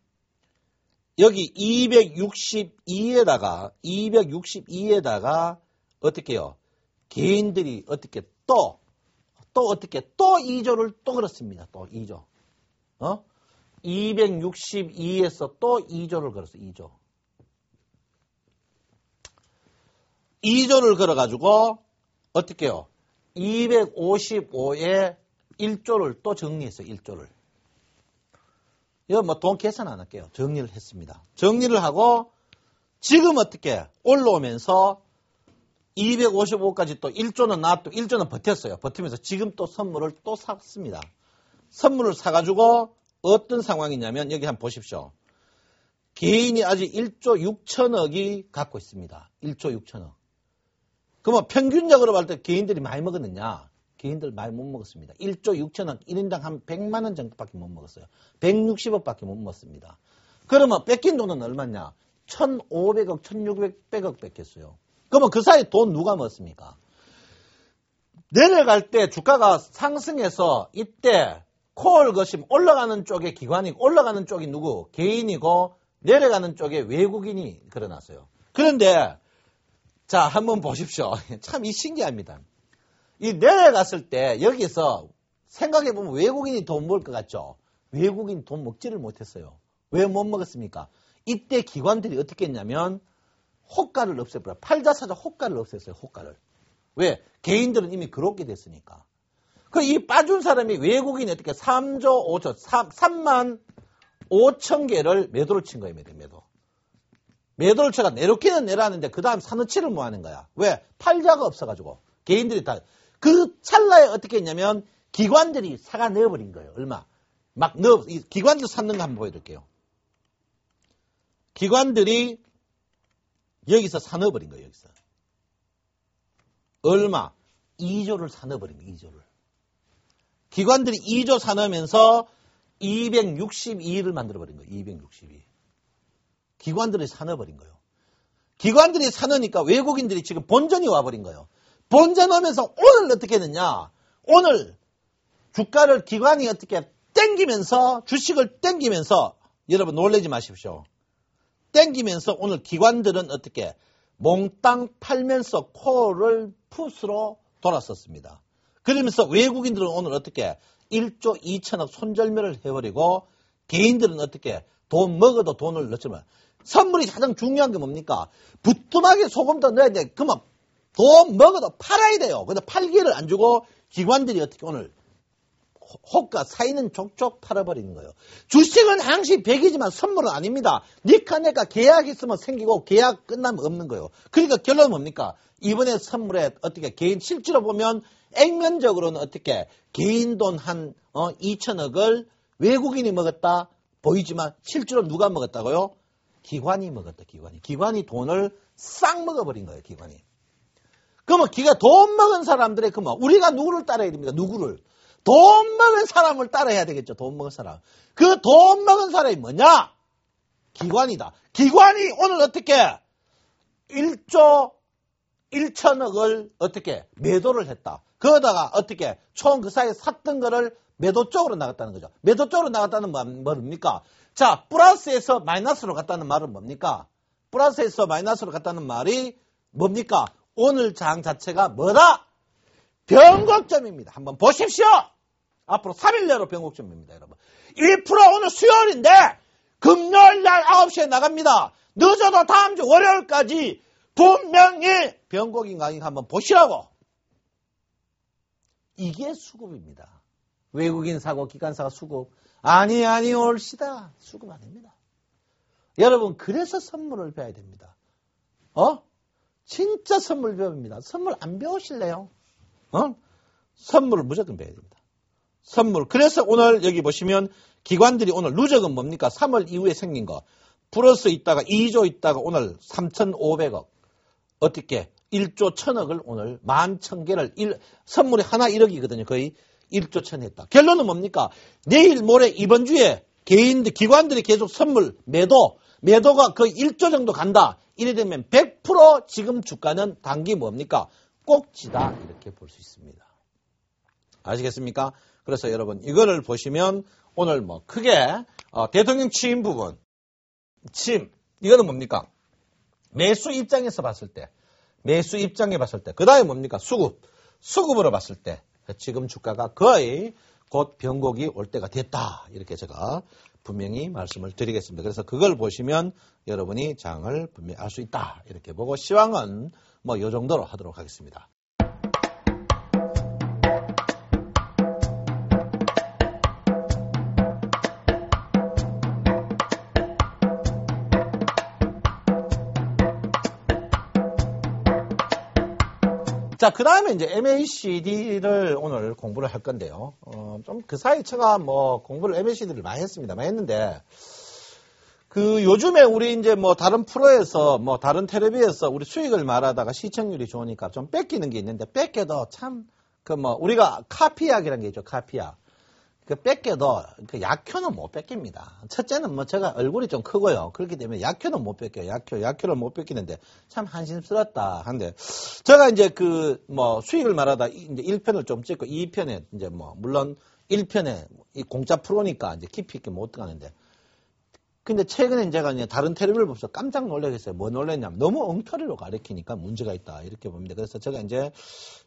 여기 262에다가 어떻게 해요? 개인들이 어떻게 또 또 어떻게 또 2조를 또 걸었습니다. 또 2조. 262에서 또 2조를 걸었어요. 2조. 2조를 걸어가지고 어떻게 해요? 255에 1조를 또 정리했어요. 1조를. 이거 뭐 돈 계산 안 할게요. 정리를 했습니다. 정리를 하고 지금 어떻게 올라오면서 255까지 또 1조는 나왔고 1조는 버텼어요. 버티면서 지금 또 선물을 또 샀습니다. 선물을 사가지고 어떤 상황이냐면 여기 한번 보십시오. 개인이 아직 1조 6천억이 갖고 있습니다. 1조 6천억. 그러면 평균적으로 볼 때 개인들이 많이 먹었느냐? 개인들 많이 못 먹었습니다. 1조 6천억 1인당 한 100만 원 정도밖에 못 먹었어요. 160억밖에 못 먹었습니다. 그러면 뺏긴 돈은 얼마냐? 1,500억, 1,600억 뺏겼어요. 그러면 그 사이 돈 누가 먹었습니까? 내려갈 때 주가가 상승해서 이때 콜 것이 올라가는 쪽에 기관이고 올라가는 쪽이 누구? 개인이고 내려가는 쪽에 외국인이 걸어놨어요. 그런데 자 한번 보십시오. 참 이 신기합니다. 이 내려갔을 때 여기서 생각해보면 외국인이 돈 먹을 것 같죠? 외국인 돈 먹지를 못했어요. 왜 못 먹었습니까? 이때 기관들이 어떻게 했냐면 호가를 없애버려. 팔자 사자 호가를 없앴어요. 호가를. 왜? 개인들은 이미 그렇게 됐으니까. 그 이 빠준 사람이 외국인이 어떻게 3조 5천 3만 5천 개를 매도를 친 거예요. 매도. 매도를 쳐가 내놓기는 내라는데 그 다음 사놓지를 못 하는 거야. 왜? 팔자가 없어가지고. 개인들이 다. 그 찰나에 어떻게 했냐면 기관들이 사가 넣어버린 거예요. 얼마? 막 기관들 샀는 거 한번 보여드릴게요. 기관들이 여기서 사넣어버린 거예요. 여기서. 얼마? 2조를 사넣어버린 거예요. 2조를. 기관들이 2조 사넣으면서 262를 만들어버린 거예요. 262. 기관들이 사넣어버린 거예요. 기관들이 사넣으니까 외국인들이 지금 본전이 와버린 거예요. 본전 오면서 오늘 어떻게 했느냐? 오늘 주가를 기관이 어떻게 땡기면서 주식을 땡기면서 여러분 놀라지 마십시오. 땡기면서 오늘 기관들은 어떻게 몽땅 팔면서 콜을 풋으로 돌았었습니다. 그러면서 외국인들은 오늘 어떻게 1조 2천억 손절매를 해버리고 개인들은 어떻게 돈 먹어도 돈을 넣지만 선물이 가장 중요한 게 뭡니까? 부뚜막에 소금 더 넣어야 돼. 그러면 돈 먹어도 팔아야 돼요. 근데 팔기를 안 주고 기관들이 어떻게 오늘 호가 사이는 족족 팔아버리는 거예요. 주식은 항시 100이지만 선물은 아닙니다. 니카 내가 계약 있으면 생기고 계약 끝나면 없는 거예요. 그러니까 결론은 뭡니까? 이번에 선물에 어떻게 개인 실제로 보면 액면적으로는 어떻게 개인 돈 한 2천억을 외국인이 먹었다 보이지만 실제로 누가 먹었다고요? 기관이 먹었다. 기관이 돈을 싹 먹어버린 거예요. 기관이. 그러면 기가 돈 먹은 사람들의 그러면 우리가 누구를 따라야 됩니까? 누구를? 돈 먹은 사람을 따라야 되겠죠. 돈 먹은 사람. 그 돈 먹은 사람이 뭐냐? 기관이다. 기관이 오늘 어떻게 1조 1천억을 어떻게 매도를 했다. 그러다가 어떻게 총 그 사이에 샀던 거를 매도 쪽으로 나갔다는 거죠. 매도 쪽으로 나갔다는 말은 뭡니까? 자, 플러스에서 마이너스로 갔다는 말은 뭡니까? 플러스에서 마이너스로 갔다는 말이 뭡니까? 오늘 장 자체가 뭐다? 변곡점입니다. 한번 보십시오. 앞으로 3일 내로 변곡점입니다, 여러분. 1% 오늘 수요일인데 금요일 날 9시에 나갑니다. 늦어도 다음 주 월요일까지 분명히 변곡인가 한번 보시라고. 이게 수급입니다. 외국인 사고, 기관사가 수급. 아니 올시다. 수급 아닙니다. 여러분 그래서 선물을 배워야 됩니다. 진짜 선물 배웁니다. 선물 안 배우실래요? 선물을 무조건 배워야 됩니다. 선물. 그래서 오늘 여기 보시면 기관들이 오늘 누적은 뭡니까? 3월 이후에 생긴 거. 플러스 있다가 2조 있다가 오늘 3,500억. 어떻게? 1조 1,000억을 오늘 11,000개를 선물이 하나 1억이거든요. 거의 1조 1,000 했다. 결론은 뭡니까? 내일 모레 이번 주에 개인들, 기관들이 계속 선물 매도가 거의 1조 정도 간다. 이래 되면 100% 지금 주가는 단기 뭡니까? 꼭지다. 이렇게 볼 수 있습니다. 아시겠습니까? 그래서 여러분 이거를 보시면 오늘 뭐 크게 대통령 취임 부분 이거는 뭡니까? 매수 입장에 봤을 때 그 다음에 뭡니까? 수급으로 봤을 때 지금 주가가 거의 곧 변곡이 올 때가 됐다. 이렇게 제가 분명히 말씀을 드리겠습니다. 그래서 그걸 보시면 여러분이 장을 분명히 알 수 있다. 이렇게 보고 시황은 뭐 이 정도로 하도록 하겠습니다. 자, 그 다음에 이제 MACD를 오늘 공부를 할 건데요. 좀 그 사이 제가 뭐 공부를 MACD를 많이 했습니다. 많이 했는데, 요즘에 우리 이제 뭐 다른 프로에서 뭐 다른 텔레비에서 우리 수익을 말하다가 시청률이 좋으니까 좀 뺏기는 게 있는데, 뺏겨도 참, 우리가 카피약이라는 게 있죠, 카피약. 뺏겨도 약효는 못 뺏깁니다. 첫째는 뭐 제가 얼굴이 좀 크고요. 그렇기 때문에 약효는 못 뺏겨요. 약효를 못 뺏기는데 참 한심스럽다 한데 제가 이제 수익을 말하다 이제 1편을 좀 찍고 2편에 이제 물론 1편에 이 공짜 프로니까 이제 깊이 있게 못 들어가는데 근데 최근에 제가 이제 다른 텔레비를 보면서 깜짝 놀라겠어요. 뭐 놀랐냐면 너무 엉터리로 가르치니까 문제가 있다. 이렇게 봅니다. 그래서 제가 이제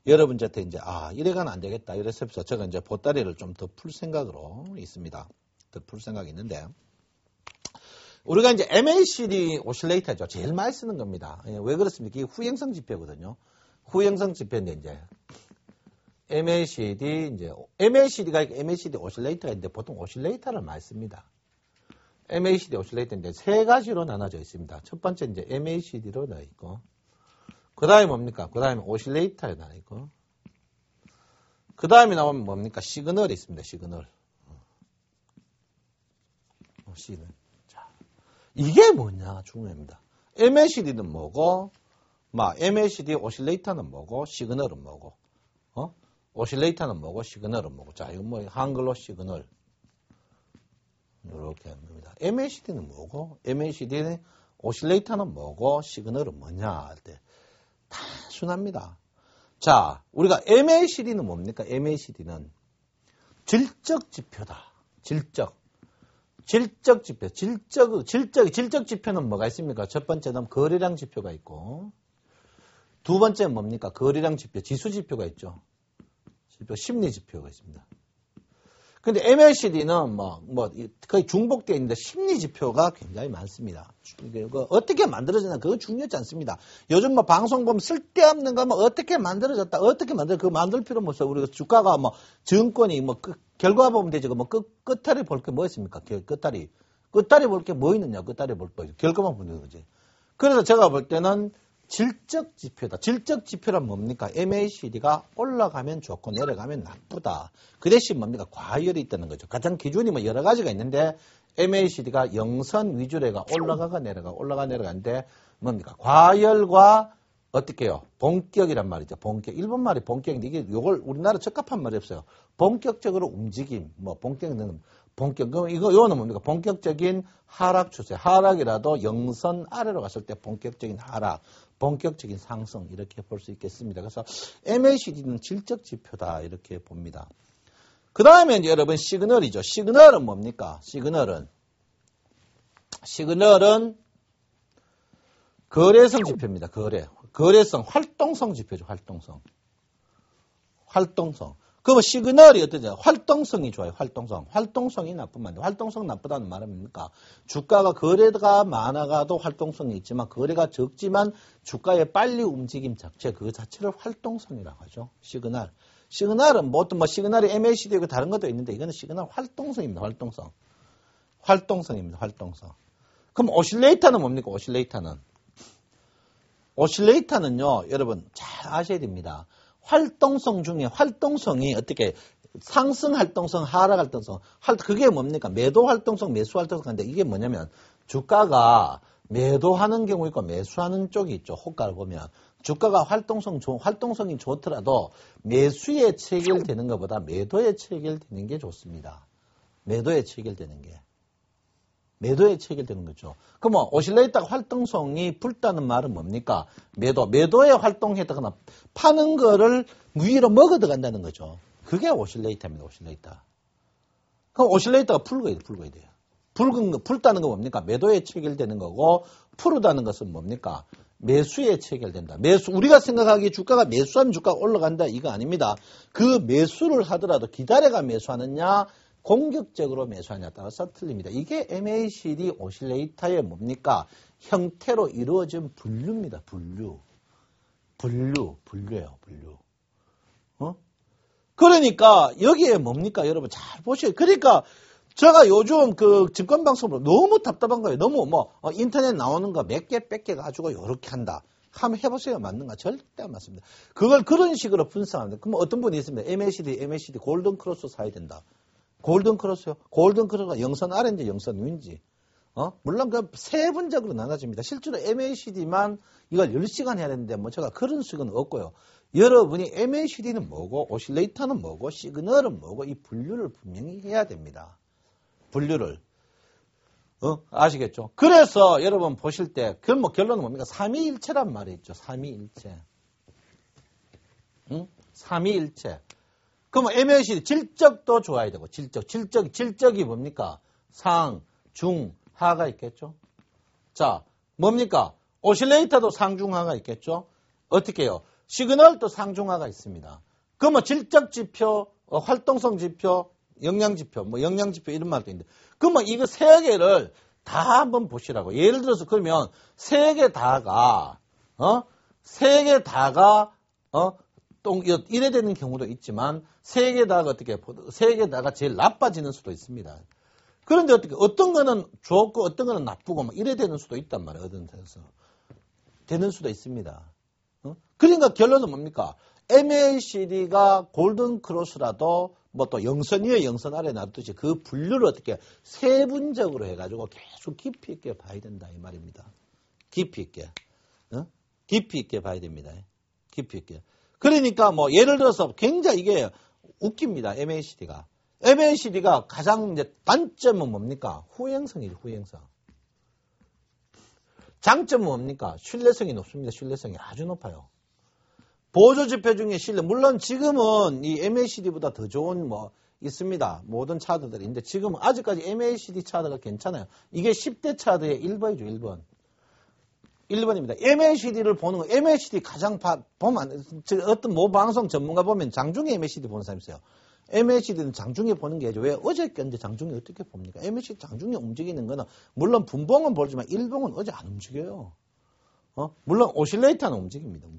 여러분한테 이제 이래가는 안 되겠다. 이래서 제가 이제 보따리를 좀 더 풀 생각으로 있습니다. 더 풀 생각이 있는데 우리가 이제 MACD 오실레이터죠. 제일 많이 쓰는 겁니다. 왜 그렇습니까? 이게 후행성 지표거든요. 후행성 지표인데 이제 MACD가 MACD 오실레이터가 있는데 보통 오실레이터를 많이 씁니다. MACD 오실레이터인데 세 가지로 나눠져 있습니다. 첫 번째 이제 MACD로 나와 있고, 그 다음에 뭡니까? 그 다음에 오실레이터에 나와 있고, 그 다음에 나오면 뭡니까? 시그널이 있습니다. 시그널. 시그널. 자, 이게 뭐냐? 중요합니다. MACD는 뭐고, MACD 오실레이터는 뭐고, 시그널은 뭐고, 오실레이터는 뭐고, 시그널은 뭐고. 자, 이거 뭐 한글로 시그널. 이렇게 하는 겁니다. MACD는 뭐고, MACD는 오실레이터는 뭐고, 시그널은 뭐냐 할 때 단순합니다. 자, 우리가 MACD는 뭡니까? MACD는 질적 지표다. 질적 지표. 질적 지표는 뭐가 있습니까? 첫 번째는 거래량 지표가 있고, 두 번째는 뭡니까? 거래량 지표, 지수 지표가 있죠. 심리 지표가 있습니다. 근데 MACD는 거의 중복되어 있는데 심리 지표가 굉장히 많습니다. 어떻게 만들어졌나 그거 중요하지 않습니다. 요즘 방송 보면 쓸데없는 거 어떻게 만들어졌다 그거 만들 필요 없어요. 우리가 주가가 증권이 결과 보면 되지 끝다리 볼 게 뭐 있습니까? 끝다리 볼 게 뭐 있느냐? 끝다리 볼 거 결과만 보는 거지. 그래서 제가 볼 때는 질적 지표다. 질적 지표란 뭡니까? MACD가 올라가면 좋고 내려가면 나쁘다. 그 대신 뭡니까? 과열이 있다는 거죠. 가장 기준이 여러 가지가 있는데 MACD가 영선 위주로 해가 올라가 내려가는데 뭡니까? 과열과 어떻게 해요? 본격이란 말이죠. 본격. 일본 말이 본격인데 이게 요걸 우리나라 적합한 말이 없어요. 본격적으로 움직임. 이거는 뭡니까? 본격적인 하락 추세. 하락이라도 영선 아래로 갔을 때 본격적인 하락. 본격적인 상승 이렇게 볼 수 있겠습니다. 그래서 MACD는 질적 지표다 이렇게 봅니다. 그 다음에 이제 여러분 시그널이죠. 시그널은 뭡니까? 시그널은 거래성 지표입니다. 거래성 활동성 지표죠. 활동성. 그럼 시그널이 어떠냐? 활동성이 좋아요. 활동성이 나쁘면 안 돼. 활동성 나쁘다는 말은 뭡니까? 주가가 거래가 많아가도 활동성이 있지만 거래가 적지만 주가의 빨리 움직임 자체 그 자체를 활동성이라고 하죠. 시그널은 보통 시그널이 MACD 있고 다른 것도 있는데 이거는 시그널 활동성입니다. 활동성입니다. 그럼 오실레이터는 뭡니까? 오실레이터는요, 여러분 잘 아셔야 됩니다. 활동성 중에 활동성이 어떻게 상승 활동성, 하락 활동성, 그게 뭡니까? 매도 활동성, 매수 활동성인데 이게 뭐냐면 주가가 매도하는 경우 있고 매수하는 쪽이 있죠. 호가를 보면 주가가 활동성이 좋더라도 매수에 체결되는 것보다 매도에 체결되는 게 좋습니다. 매도에 체결되는 거죠. 그럼 오실레이터가 활동성이 불다는 말은 뭡니까? 매도에 활동했다거나 파는 거를 위로 먹어 들어간다는 거죠. 그게 오실레이터입니다. 그럼 오실레이터가 풀어야 돼요. 불다는 건 뭡니까? 매도에 체결되는 거고, 푸르다는 것은 뭡니까? 매수에 체결된다. 매수, 우리가 생각하기에 주가가 매수하면 주가가 올라간다. 이거 아닙니다. 그 매수를 하더라도 기다려가 매수하느냐, 공격적으로 매수하냐에 따라서 틀립니다. 이게 MACD 오실레이터의 뭡니까? 형태로 이루어진 분류입니다. 분류예요, 분류. 그러니까 여기에 뭡니까? 여러분 잘 보셔요. 그러니까 제가 요즘 그 증권방송으로 너무 답답한 거예요. 너무 인터넷 나오는 거 몇 개 뺏겨 가지고 요렇게 한다. 한번 해보세요. 맞는가? 절대 안 맞습니다. 그걸 그런 식으로 분석합니다. 그럼 어떤 분이 있습니다. MACD 골든 크로스 사야 된다. 골든 크로스요? 골든 크로스가 영선 아래인지 영선 위인지. 물론 그 세분적으로 나눠집니다. 실제로 MACD만 이걸 10시간 해야 되는데 제가 그런 수익은 없고요. 여러분이 MACD는 뭐고 오실레이터는 뭐고 시그널은 뭐고 이 분류를 분명히 해야 됩니다. 분류를. 아시겠죠? 그래서 여러분 보실 때 결론은 뭡니까? 삼위일체란 말이 있죠. 삼위일체. 삼위일체. 그럼 MACD 질적도 좋아야 되고 질적이 뭡니까? 상, 중, 하가 있겠죠? 자, 뭡니까? 오실레이터도 상중하가 있겠죠? 어떻게 해요? 시그널도 상중하가 있습니다. 그러면 질적 지표, 활동성 지표, 영양 지표, 영양 지표 이런 말도 있는데, 그러면 이거 세 개를 다 한번 보시라고. 예를 들어서 그러면 세 개 다가 이래 되는 경우도 있지만 세 개 다가 세 개 다가 제일 나빠지는 수도 있습니다. 그런데 어떤 거는 좋고 어떤 거는 나쁘고 이래 되는 수도 있단 말이에요. 어떤 데서 되는 수도 있습니다. 그러니까 결론은 뭡니까? MACD가 골든 크로스라도 또 영선 위에 영선 아래 놔두듯이 그 분류를 어떻게 세분적으로 해가지고 계속 깊이 있게 봐야 된다 이 말입니다. 깊이 있게 봐야 됩니다. 깊이 있게. 그러니까 예를 들어서 굉장히 이게 웃깁니다. MACD가 가장 이제 단점은 뭡니까? 후행성이죠, 후행성. 장점은 뭡니까? 신뢰성이 높습니다. 신뢰성이 아주 높아요. 보조지표 중에 물론 지금은 이 MACD보다 더 좋은 있습니다. 모든 차트들이. 근데 지금은 아직까지 MACD 차트가 괜찮아요. 이게 10대 차트의 1번이죠, 1번. 1번입니다. MACD를 보는 거, MACD 가장 보면, 어떤 방송 전문가 보면 장중에 MACD 보는 사람이 있어요. MACD는 장중에 보는 게 아니죠. 왜? 어저께인데 장중에 어떻게 봅니까? MACD 장중에 움직이는 거는, 물론 분봉은 보지만 일봉은 어제 안 움직여요. 물론 오실레이터는 움직입니다.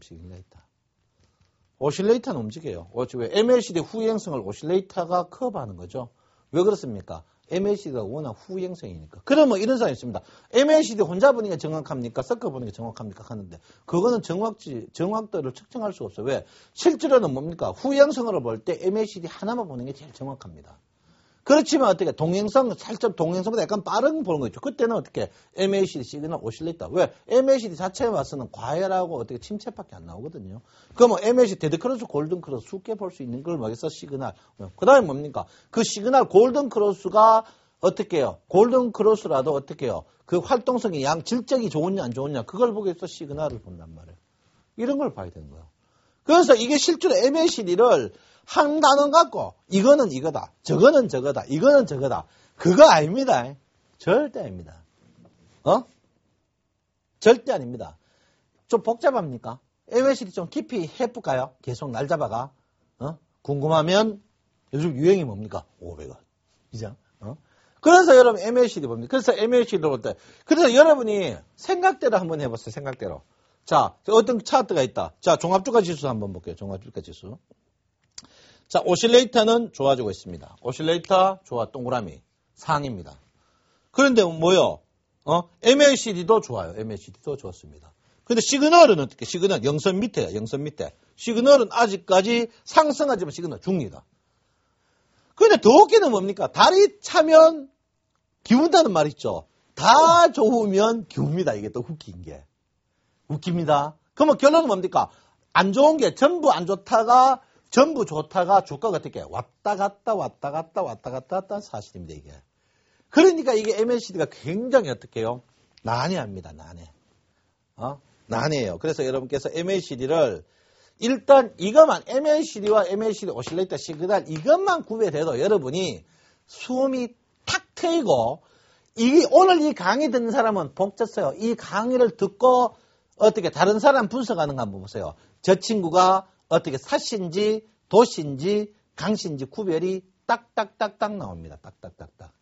오실레이터는 움직여요. 왜? MACD 후행성을 오실레이터가 커버하는 거죠. 왜 그렇습니까? MACD가 워낙 후행성이니까. 그러면 이런 사람이 있습니다. MACD 혼자 보는 게 정확합니까? 섞어 보는 게 정확합니까? 하는데 그거는 정확도를 측정할 수가 없어요. 왜? 실제로는 뭡니까? 후행성으로 볼 때 MACD 하나만 보는 게 제일 정확합니다. 그렇지만 어떻게 살짝 동행성보다 약간 빠른 보는 거 있죠. 그때는 어떻게 MACD 시그널 오실레이터. 왜? MACD 자체에 와서는 과열하고 어떻게 침체밖에 안 나오거든요. 그러면 MACD 데드크로스, 골든크로스 쉽게 볼 수 있는 걸 뭐겠어? 시그널. 그 다음에 뭡니까? 그 시그널 골든크로스가 어떻게 해요? 골든크로스라도 어떻게 해요? 그 활동성이 질적이 좋으냐 안 좋으냐 그걸 보기 위해서 시그널을 본단 말이에요. 이런 걸 봐야 되는 거예요. 그래서 이게 실제로 MACD를 한 단어 갖고 이거는 이거다, 저거는 저거다, 이거는 저거다. 그거 아닙니다. 절대 아닙니다. 절대 아닙니다. 좀 복잡합니까? MACD 좀 깊이 해볼까요? 계속 날 잡아가. 궁금하면 요즘 유행이 뭡니까? 500원. 그죠? 그래서 여러분 MACD 봅니다. 그래서 MACD를 볼 때 그래서 여러분이 생각대로 한번 해보세요. 생각대로. 자, 어떤 차트가 있다. 자, 종합주가 지수 한번 볼게요. 종합주가 지수. 자, 오실레이터는 좋아지고 있습니다. 오실레이터 좋아 동그라미 상입니다. 그런데 뭐요? MACD도 좋아요. MACD도 좋습니다. 근데 시그널은 어떻게? 시그널 영선 밑에야. 영선 밑에. 시그널은 아직까지 상승하지만 시그널 중이다. 근데 더 웃기는 뭡니까? 달이 차면 기운다는 말 있죠. 다 좋으면 기웁니다. 이게 또 웃긴 게. 웃깁니다. 그러면 결론은 뭡니까? 안 좋은 게 전부 안 좋다가 전부 좋다가 주가가 어떻게 왔다 갔다 하는 사실입니다. 이게. 그러니까 이게 MACD가 굉장히 어떻게 해요? 난해합니다. 난해해요. 그래서 여러분께서 MACD를 일단 이것만 MACD와 MACD 오실레이터 시그널 이것만 구별해도 여러분이 숨이 탁 트이고 오늘 이 강의 듣는 사람은 복 쳤어요. 이 강의를 듣고 어떻게 다른 사람 분석하는 거 한번 보세요. 저 친구가 어떻게 사신지 도신지 강신지 구별이 딱딱딱딱 나옵니다. 딱딱딱딱.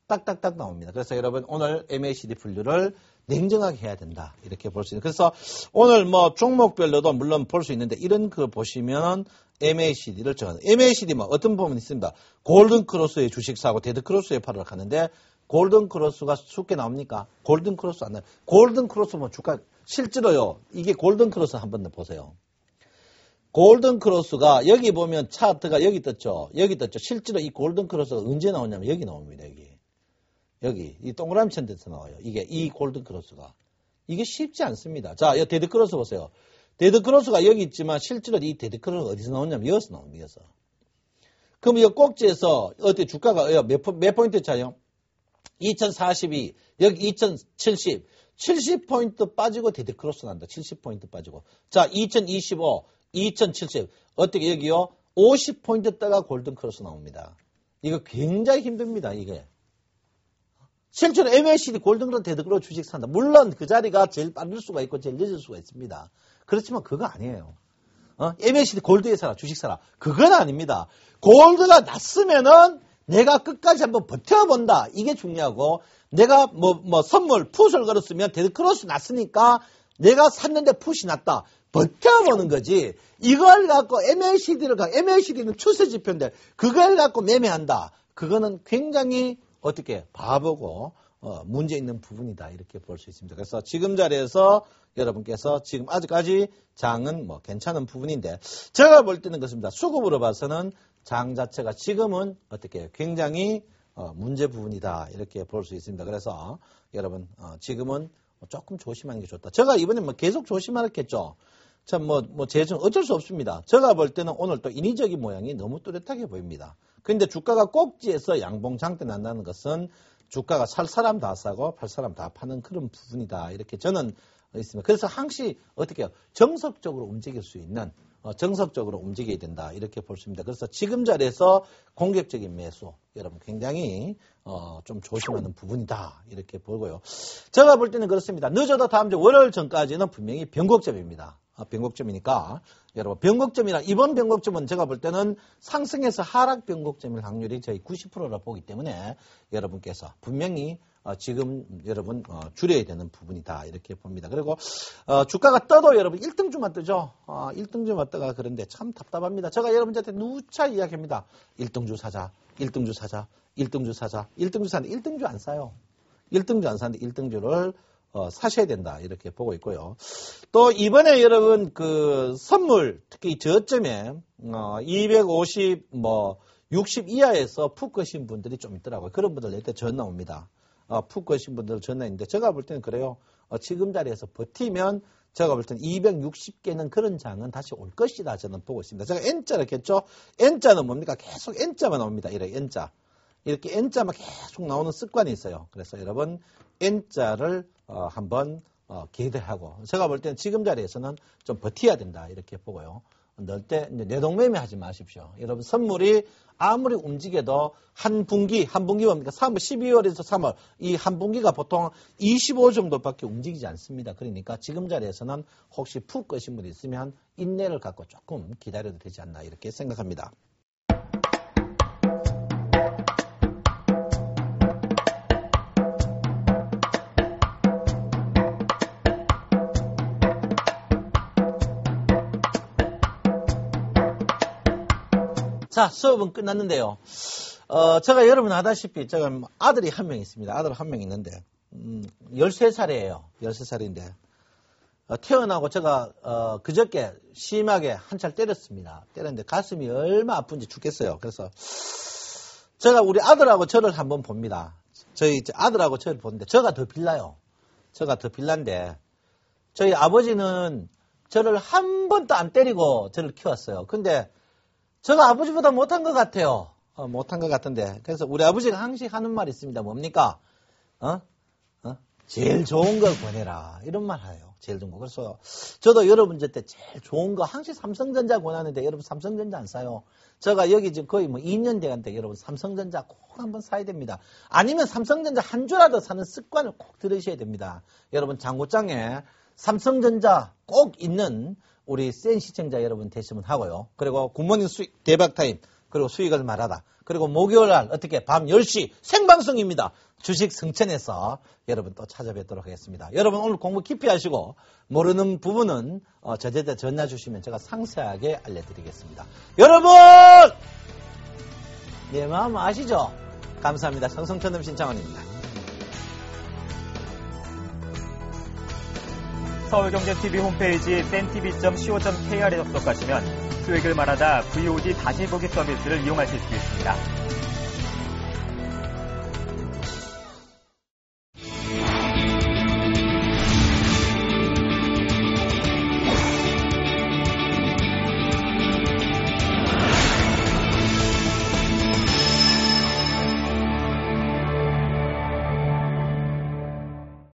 딱딱딱 나옵니다. 그래서 여러분 오늘 MACD 분류를 냉정하게 해야 된다. 이렇게 볼 수 있는. 그래서 오늘 뭐 종목별로도 물론 볼 수 있는데 이런 거 보시면 MACD를 정하는. MACD 뭐 어떤 부분이 있습니다. 골든 크로스의 주식 사고 데드 크로스의 팔을 하는데 골든 크로스가 쉽게 나옵니까? 골든 크로스 안 나와요. 골든 크로스 뭐 주가 실제로요. 이게 골든 크로스 한번 보세요. 골든 크로스가 여기 보면 차트가 여기 떴죠. 여기 떴죠. 실제로 이 골든 크로스가 언제 나오냐면 여기 나옵니다. 여기 이 동그라미천 데서 나와요. 이게 이 골든 크로스가 이게 쉽지 않습니다. 자, 이 데드 크로스 보세요. 데드 크로스가 여기 있지만 실제로 이 데드 크로스가 어디서 나오냐면 여기서 나옵니다. 여기서. 그럼 이 꼭지에서 어떻게 주가가 몇 포인트 차요? 2042 여기 2070 70포인트 빠지고 데드 크로스 난다. 70포인트 빠지고. 자, 2025 2070 어떻게 여기요? 50포인트 따가 골든 크로스 나옵니다. 이거 굉장히 힘듭니다. 이게. 실제로 MACD 골든크로스 데드크로스 주식 산다. 물론 그 자리가 제일 빠를 수가 있고 제일 늦을 수가 있습니다. 그렇지만 그거 아니에요. MACD 골드에 사라 주식 사라. 그건 아닙니다. 골드가 났으면은 내가 끝까지 한번 버텨본다. 이게 중요하고 내가 뭐 선물 풋을 걸었으면 데드크로스 났으니까 내가 샀는데 풋이 났다. 버텨보는 거지. 이걸 갖고 MACD는 추세 지표인데 그걸 갖고 매매한다. 그거는 굉장히 어떻게 바보고 문제 있는 부분이다 이렇게 볼 수 있습니다. 그래서 지금 자리에서 여러분께서 지금 아직까지 장은 뭐 괜찮은 부분인데 제가 볼 때는 그렇습니다. 수급으로 봐서는 장 자체가 지금은 어떻게 굉장히 문제 부분이다 이렇게 볼 수 있습니다. 그래서 여러분 지금은 조금 조심하는 게 좋다. 제가 이번에 뭐 계속 조심하겠죠. 참 제좀 어쩔 수 없습니다. 제가 볼 때는 오늘 또 인위적인 모양이 너무 뚜렷하게 보입니다. 근데 주가가 꼭지에서 양봉 장대 난다는 것은 주가가 살 사람 다 사고 팔 사람 다 파는 그런 부분이다. 이렇게 저는 있습니다. 그래서 항시 어떻게 해요? 정석적으로 움직일 수 있는 정석적으로 움직여야 된다. 이렇게 볼 수 있습니다. 그래서 지금 자리에서 공격적인 매수 여러분 굉장히 좀 조심하는 부분이다. 이렇게 보고요. 제가 볼 때는 그렇습니다. 늦어도 다음 주 월요일 전까지는 분명히 변곡점입니다. 변곡점이니까 여러분 변곡점이라 이번 변곡점은 제가 볼 때는 상승해서 하락 변곡점일 확률이 저희 90%라 보기 때문에 여러분께서 분명히 지금 여러분 줄여야 되는 부분이다 이렇게 봅니다. 그리고 주가가 떠도 여러분 1등주만 뜨죠. 1등주만 떠가 그런데 참 답답합니다. 제가 여러분한테 누차 이야기합니다. 1등주 사자, 1등주 사자, 1등주 사자, 1등주 사는데 1등주 안 사요. 1등주 안 사는데 1등주를 사셔야 된다 이렇게 보고 있고요. 또 이번에 여러분 그 선물 특히 저점에 250 60 이하에서 푹 거신 분들이 좀 있더라고요. 그런 분들 내때 전화 옵니다. 푹 거신 분들 전화 있는데 제가 볼 때는 그래요. 지금 자리에서 버티면 제가 볼 때는 260개는 그런 장은 다시 올 것이다 저는 보고 있습니다. 제가 N자를 했죠. N자는 뭡니까? 계속 N자만 나옵니다. 이렇게 N자. 이렇게 N자만 계속 나오는 습관이 있어요. 그래서 여러분 N자를 한번 기대하고 제가 볼 때는 지금 자리에서는 좀 버텨야 된다 이렇게 보고요. 넣을 때 내동매매 하지 마십시오. 여러분 선물이 아무리 움직여도 한 분기 뭡니까? 12월에서 3월 이 한 분기가 보통 25 정도밖에 움직이지 않습니다. 그러니까 지금 자리에서는 혹시 푹 거신 분이 있으면 인내를 갖고 조금 기다려도 되지 않나 이렇게 생각합니다. 자, 수업은 끝났는데요. 제가 여러분 아다시피 제가 아들이 한 명 있습니다. 아들 한 명 있는데 13살이에요. 13살인데 태어나고 제가 그저께 심하게 한 찰 때렸습니다. 때렸는데 가슴이 얼마나 아픈지 죽겠어요. 그래서 제가 우리 아들하고 저를 한번 봅니다. 저희 아들하고 저를 보는데 저가 더 빌라요. 저가 더 빌란데 저희 아버지는 저를 한 번도 안 때리고 저를 키웠어요. 근데 제가 아버지보다 못한 것 같아요. 못한 것 같은데. 그래서 우리 아버지가 항상 하는 말이 있습니다. 뭡니까? 제일 좋은 걸 권해라. 이런 말 해요. 제일 좋은 거. 그래서 저도 여러분들 때 제일 좋은 거 항상 삼성전자 권하는데 여러분 삼성전자 안 사요. 제가 여기 지금 거의 2년 돼간데 여러분 삼성전자 꼭 한번 사야 됩니다. 아니면 삼성전자 한 주라도 사는 습관을 꼭 들으셔야 됩니다. 여러분 장고장에 삼성전자 꼭 있는 우리 센 시청자 여러분 되시면 하고요. 그리고 굿모닝 수익 대박타임, 그리고 수익을 말하다. 그리고 목요일날 어떻게 밤 10시 생방송입니다. 주식 승천해서 여러분 또 찾아뵙도록 하겠습니다. 여러분 오늘 공부 깊이 하시고 모르는 부분은 저제자 전화 주시면 제가 상세하게 알려드리겠습니다. 여러분! 내 마음 아시죠? 감사합니다. 성성천음 신창원입니다. 서울경제TV 홈페이지 sentv.co.kr에 접속하시면 수익을 말하다 VOD 다시 보기 서비스를 이용하실 수 있습니다.